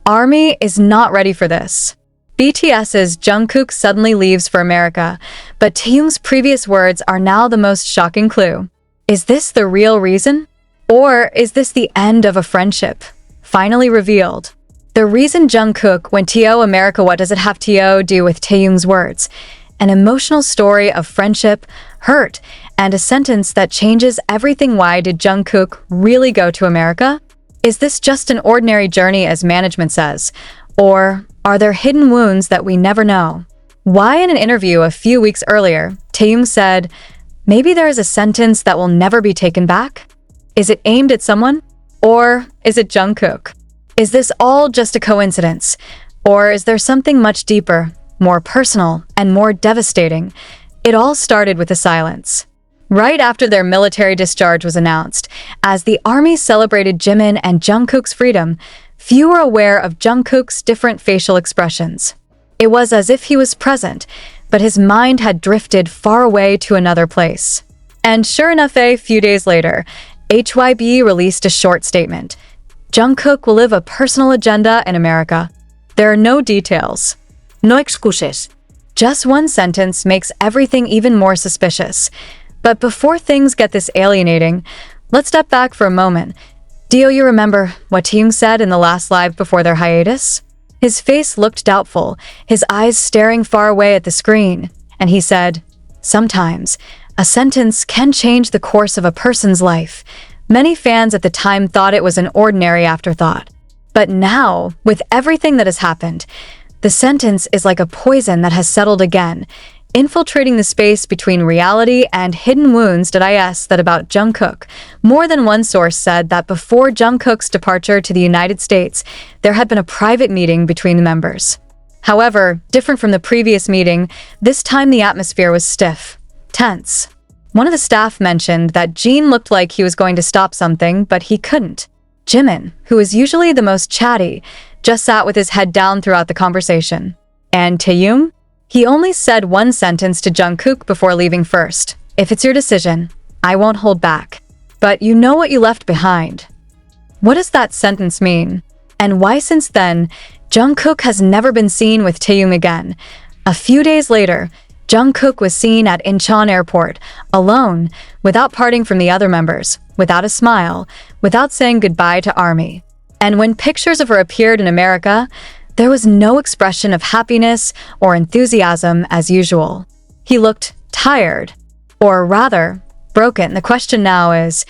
ARMY is not ready for this. BTS's Jungkook suddenly leaves for America, but Taehyung's previous words are now the most shocking clue. Is this the real reason? Or is this the end of a friendship? Finally revealed. The reason Jungkook went to America, what does it have to do with Taehyung's words? An emotional story of friendship, hurt, and a sentence that changes everything. Why did Jungkook really go to America? Is this just an ordinary journey as management says? Or are there hidden wounds that we never know? Why in an interview a few weeks earlier, Taehyung said, maybe there is a sentence that will never be taken back? Is it aimed at someone? Or is it Jungkook? Is this all just a coincidence? Or is there something much deeper, more personal, and more devastating? It all started with a silence. Right after their military discharge was announced, as the ARMY celebrated Jimin and Jungkook's freedom, few were aware of Jungkook's different facial expressions. It was as if he was present, but his mind had drifted far away to another place. And sure enough, a few days later, HYB released a short statement. Jungkook will live a personal agenda in America. There are no details. No excuses. Just one sentence makes everything even more suspicious. But before things get this alienating, let's step back for a moment. Do you remember what Taehyung said in the last live before their hiatus? His face looked doubtful, his eyes staring far away at the screen, and he said, sometimes, a sentence can change the course of a person's life. Many fans at the time thought it was an ordinary afterthought. But now, with everything that has happened, the sentence is like a poison that has settled again, infiltrating the space between reality and hidden wounds. That about Jungkook. More than one source said that before Jungkook's departure to the United States, there had been a private meeting between the members. However, different from the previous meeting, this time the atmosphere was stiff, tense. One of the staff mentioned that Jin looked like he was going to stop something, but he couldn't. Jimin, who is usually the most chatty, just sat with his head down throughout the conversation. And Taehyung? He only said one sentence to Jungkook before leaving first. If it's your decision, I won't hold back. But you know what you left behind. What does that sentence mean? And why since then, Jungkook has never been seen with Taehyung again? A few days later, Jungkook was seen at Incheon Airport, alone, without parting from the other members, without a smile, without saying goodbye to ARMY. And when pictures of her appeared in America, there was no expression of happiness or enthusiasm as usual. He looked tired, or rather, broken. The question now is,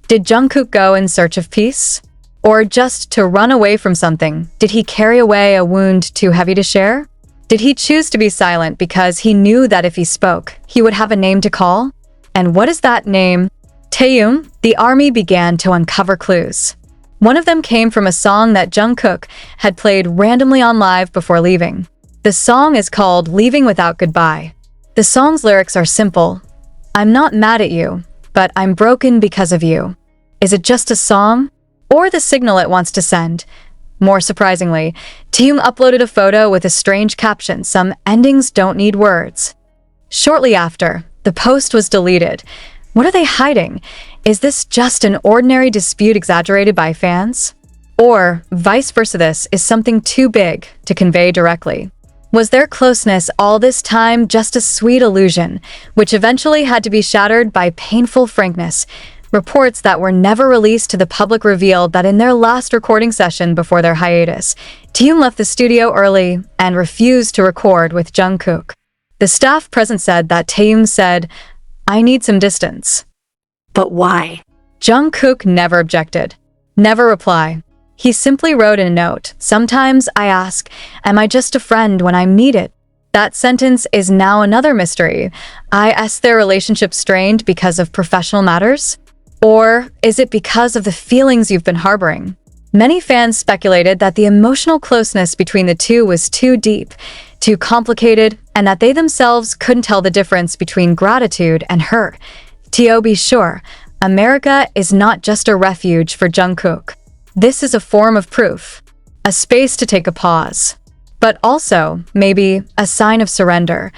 did Jungkook go in search of peace? Or just to run away from something? Did he carry away a wound too heavy to share? Did he choose to be silent because he knew that if he spoke, he would have a name to call? And what is that name? Taehyung. The ARMY began to uncover clues. One of them came from a song that Jungkook had played randomly on live before leaving. The song is called Leaving Without Goodbye. The song's lyrics are simple. I'm not mad at you, but I'm broken because of you. Is it just a song? Or the signal it wants to send? More surprisingly, Taehyung uploaded a photo with a strange caption, some endings don't need words. Shortly after, the post was deleted. What are they hiding? Is this just an ordinary dispute exaggerated by fans? Or, vice versa, this is something too big to convey directly? Was their closeness all this time just a sweet illusion, which eventually had to be shattered by painful frankness? Reports that were never released to the public revealed that in their last recording session before their hiatus, Taehyung left the studio early and refused to record with Jungkook. The staff present said that Taehyung said, I need some distance. But why? Jungkook never objected. Never reply. He simply wrote in a note, sometimes I ask, am I just a friend when I'm needed? That sentence is now another mystery. Is their relationship strained because of professional matters? Or is it because of the feelings you've been harboring? Many fans speculated that the emotional closeness between the two was too deep, too complicated, and that they themselves couldn't tell the difference between gratitude and hurt. To be sure, America is not just a refuge for Jungkook. This is a form of proof, a space to take a pause, but also, maybe, a sign of surrender.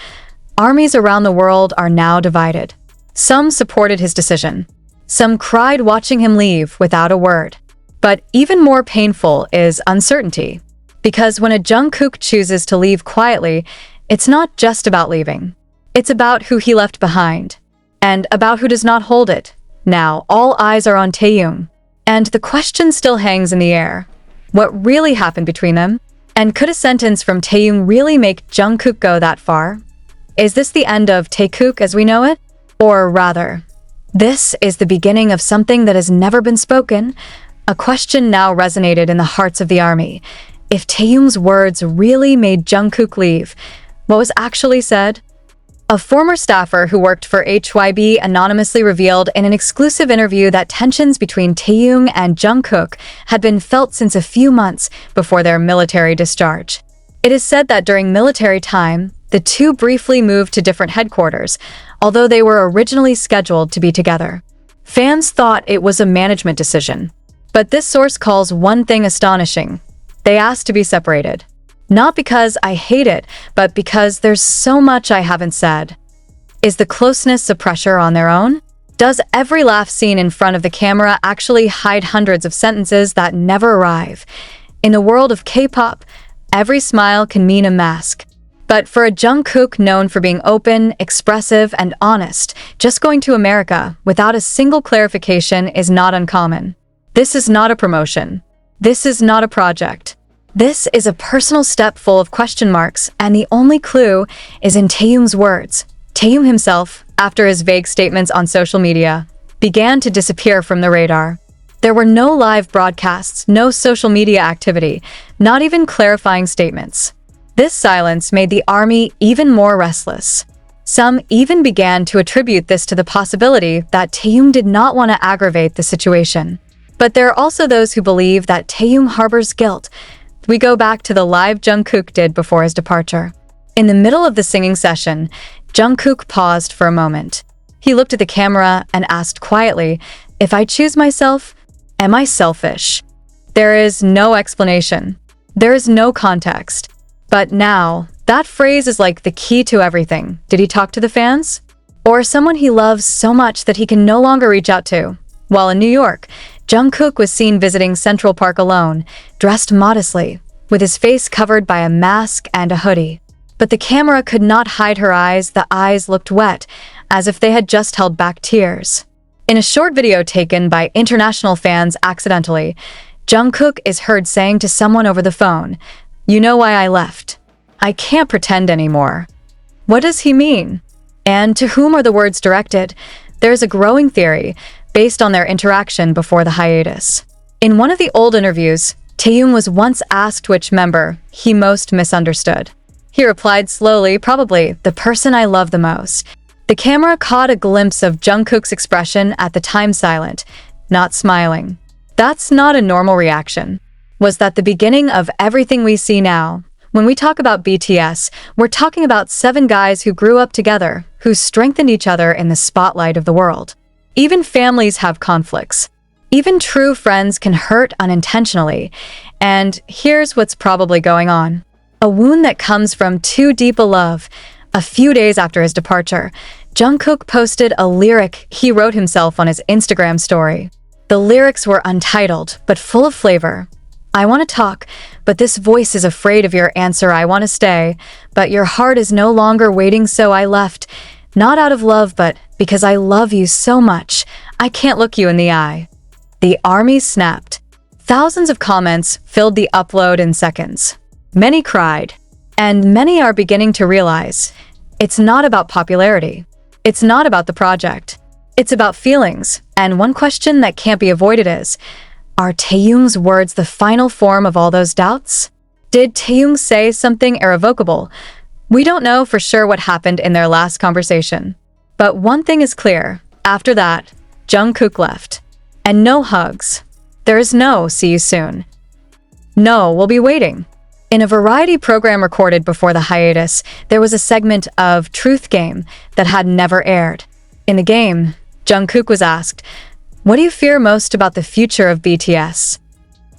Armies around the world are now divided. Some supported his decision. Some cried watching him leave without a word. But even more painful is uncertainty. Because when a Jungkook chooses to leave quietly, it's not just about leaving. It's about who he left behind, and about who does not hold it. Now, all eyes are on Taehyung, and the question still hangs in the air. What really happened between them? And could a sentence from Taehyung really make Jungkook go that far? Is this the end of Taehyung as we know it? Or rather, this is the beginning of something that has never been spoken. A question now resonated in the hearts of the army. If Taehyung's words really made Jungkook leave, what was actually said? A former staffer who worked for HYB anonymously revealed in an exclusive interview that tensions between Taehyung and Jungkook had been felt since a few months before their military discharge. It is said that during military time, the two briefly moved to different headquarters, although they were originally scheduled to be together. Fans thought it was a management decision. But this source calls one thing astonishing. They asked to be separated. Not because I hate it, but because there's so much I haven't said. Is the closeness a pressure on their own? Does every laugh seen in front of the camera actually hide hundreds of sentences that never arrive? In the world of K-pop, every smile can mean a mask. But for a Jungkook known for being open, expressive, and honest, just going to America without a single clarification is not uncommon. This is not a promotion. This is not a project. This is a personal step full of question marks, and the only clue is in Taehyung's words. Taehyung himself, after his vague statements on social media, began to disappear from the radar. There were no live broadcasts, no social media activity, not even clarifying statements. This silence made the army even more restless. Some even began to attribute this to the possibility that Taehyung did not want to aggravate the situation. But there are also those who believe that Taehyung harbors guilt. We go back to the live Jungkook did before his departure. In the middle of the singing session, Jungkook paused for a moment. He looked at the camera and asked quietly, "If I choose myself, am I selfish?" There is no explanation. There is no context. But now, that phrase is like the key to everything. Did he talk to the fans? Or someone he loves so much that he can no longer reach out to? While in New York, Jungkook was seen visiting Central Park alone, dressed modestly, with his face covered by a mask and a hoodie. But the camera could not hide her eyes. The eyes looked wet, as if they had just held back tears. In a short video taken by international fans accidentally, Jungkook is heard saying to someone over the phone, "You know why I left? I can't pretend anymore." What does he mean? And to whom are the words directed? There's a growing theory based on their interaction before the hiatus. In one of the old interviews, Taehyung was once asked which member he most misunderstood. He replied slowly, "Probably the person I love the most." The camera caught a glimpse of Jungkook's expression at the time silent, not smiling. That's not a normal reaction. Was that the beginning of everything we see now? When we talk about BTS, we're talking about 7 guys who grew up together, who strengthened each other in the spotlight of the world. Even families have conflicts. Even true friends can hurt unintentionally. And here's what's probably going on. A wound that comes from too deep a love. A few days after his departure, Jungkook posted a lyric he wrote himself on his Instagram story. The lyrics were untitled, but full of flavor. "I want to talk, but this voice is afraid of your answer. I want to stay, but your heart is no longer waiting, so I left. Not out of love, but because I love you so much, I can't look you in the eye." The army snapped. Thousands of comments filled the upload in seconds. Many cried, and many are beginning to realize it's not about popularity. It's not about the project. It's about feelings, and one question that can't be avoided is, are Taehyung's words the final form of all those doubts? Did Taehyung say something irrevocable? We don't know for sure what happened in their last conversation. But one thing is clear. After that, Jungkook left. And no hugs. There is no "see you soon." No, we'll be waiting. In a variety program recorded before the hiatus, there was a segment of Truth Game that had never aired. In the game, Jungkook was asked, "What do you fear most about the future of BTS?"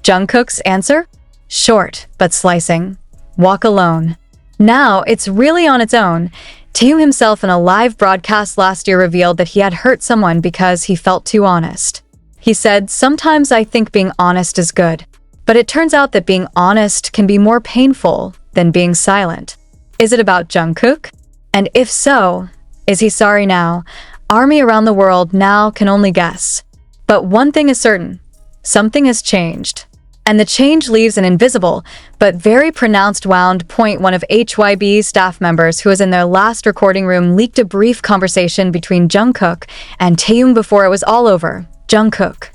Jungkook's answer? Short, but slicing. "Walk alone." Now, it's really on its own. Taehyung himself in a live broadcast last year revealed that he had hurt someone because he felt too honest. He said, "Sometimes I think being honest is good." But it turns out that being honest can be more painful than being silent. Is it about Jungkook? And if so, is he sorry now? Army around the world now can only guess. But one thing is certain, something has changed. And the change leaves an invisible, but very pronounced wound point. One of HYB's staff members who was in their last recording room leaked a brief conversation between Jungkook and Taehyung before it was all over. Jungkook.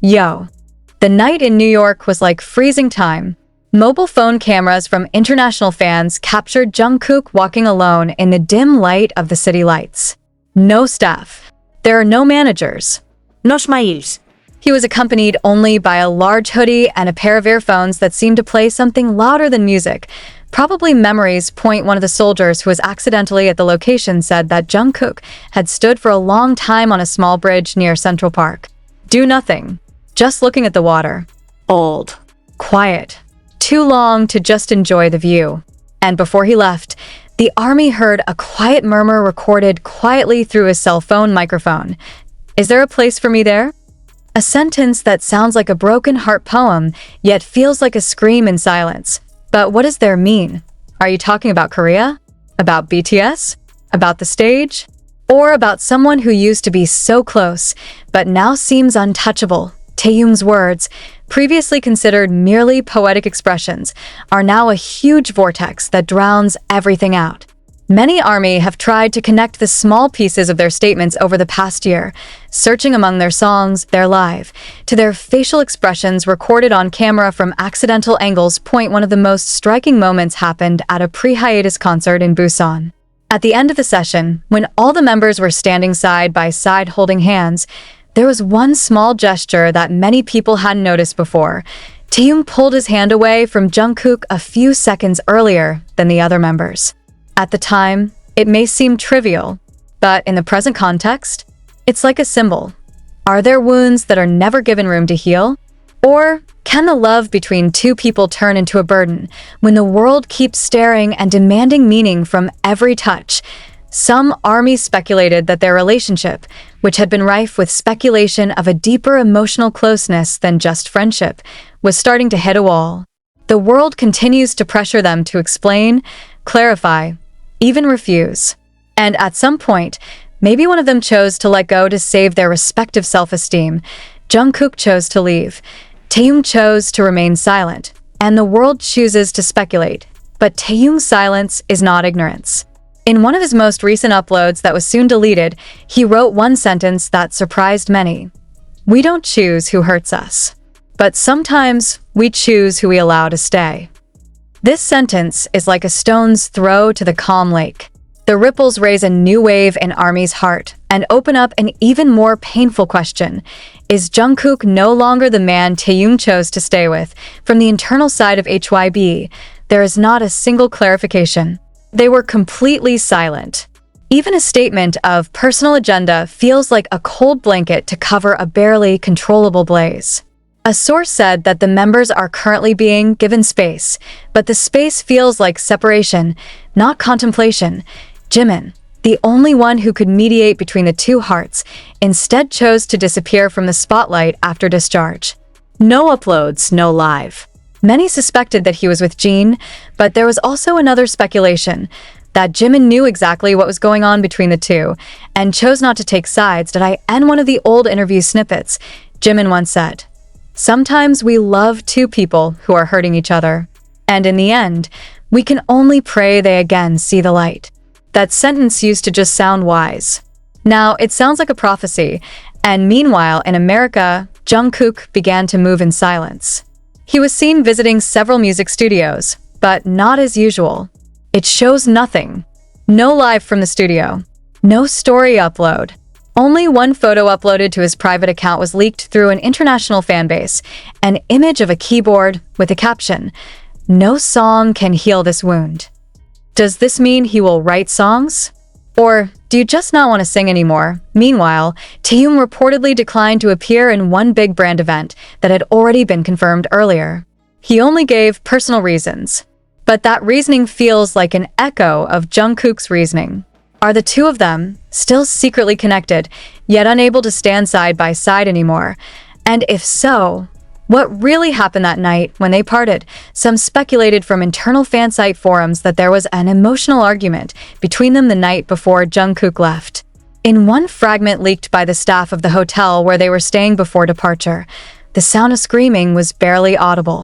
Yo. The night in New York was like freezing time. Mobile phone cameras from international fans captured Jungkook walking alone in the dim light of the city lights. No staff. There are no managers. No smiles. He was accompanied only by a large hoodie and a pair of earphones that seemed to play something louder than music. Probably memories. Point. One of the soldiers who was accidentally at the location said that Jungkook had stood for a long time on a small bridge near Central Park. Do nothing. Just looking at the water. Old. Quiet. Too long to just enjoy the view. And before he left, the army heard a quiet murmur recorded quietly through his cell phone microphone. Is there a place for me there? A sentence that sounds like a broken heart poem, yet feels like a scream in silence. But what does there mean? Are you talking about Korea? About BTS? About the stage? Or about someone who used to be so close, but now seems untouchable? Taehyung's words, previously considered merely poetic expressions, are now a huge vortex that drowns everything out. Many ARMY have tried to connect the small pieces of their statements over the past year, searching among their songs, their live, to their facial expressions recorded on camera from accidental angles. Point. One of the most striking moments happened at a pre-hiatus concert in Busan. At the end of the session, when all the members were standing side by side holding hands, there was one small gesture that many people hadn't noticed before. Taehyung pulled his hand away from Jungkook a few seconds earlier than the other members. At the time, it may seem trivial, but in the present context, it's like a symbol. Are there wounds that are never given room to heal? Or can the love between two people turn into a burden when the world keeps staring and demanding meaning from every touch? Some ARMY speculated that their relationship, which had been rife with speculation of a deeper emotional closeness than just friendship, was starting to hit a wall. The world continues to pressure them to explain, clarify, even refuse. And at some point, maybe one of them chose to let go to save their respective self-esteem. Jungkook chose to leave. Taehyung chose to remain silent. And the world chooses to speculate. But Taehyung's silence is not ignorance. In one of his most recent uploads that was soon deleted, he wrote one sentence that surprised many. We don't choose who hurts us. But sometimes we choose who we allow to stay. This sentence is like a stone's throw to the calm lake. The ripples raise a new wave in ARMY's heart and open up an even more painful question. Is Jungkook no longer the man Taehyung chose to stay with? From the internal side of HYB, there is not a single clarification. They were completely silent. Even a statement of personal agenda feels like a cold blanket to cover a barely controllable blaze. A source said that the members are currently being given space, but the space feels like separation, not contemplation. Jimin, the only one who could mediate between the two hearts, instead chose to disappear from the spotlight after discharge. No uploads, no live. Many suspected that he was with Jin, but there was also another speculation that Jimin knew exactly what was going on between the two and chose not to take sides. Did I end one of the old interview snippets? Jimin once said, "Sometimes we love two people who are hurting each other, and in the end, we can only pray they again see the light." That sentence used to just sound wise. Now, it sounds like a prophecy, and meanwhile, in America, Jungkook began to move in silence. He was seen visiting several music studios, but not as usual. It shows nothing. No live from the studio. No story upload. Only one photo uploaded to his private account was leaked through an international fanbase, an image of a keyboard with a caption, "No song can heal this wound." Does this mean he will write songs? Or do you just not want to sing anymore? Meanwhile, Taehyung reportedly declined to appear in one big brand event that had already been confirmed earlier. He only gave personal reasons. But that reasoning feels like an echo of Jungkook's reasoning. Are the two of them still secretly connected, yet unable to stand side by side anymore? And if so, What really happened that night when they parted? Some speculated from internal fansite forums that there was an emotional argument between them the night before Jungkook left. In one fragment leaked by the staff of the hotel where they were staying before departure, the sound of screaming was barely audible.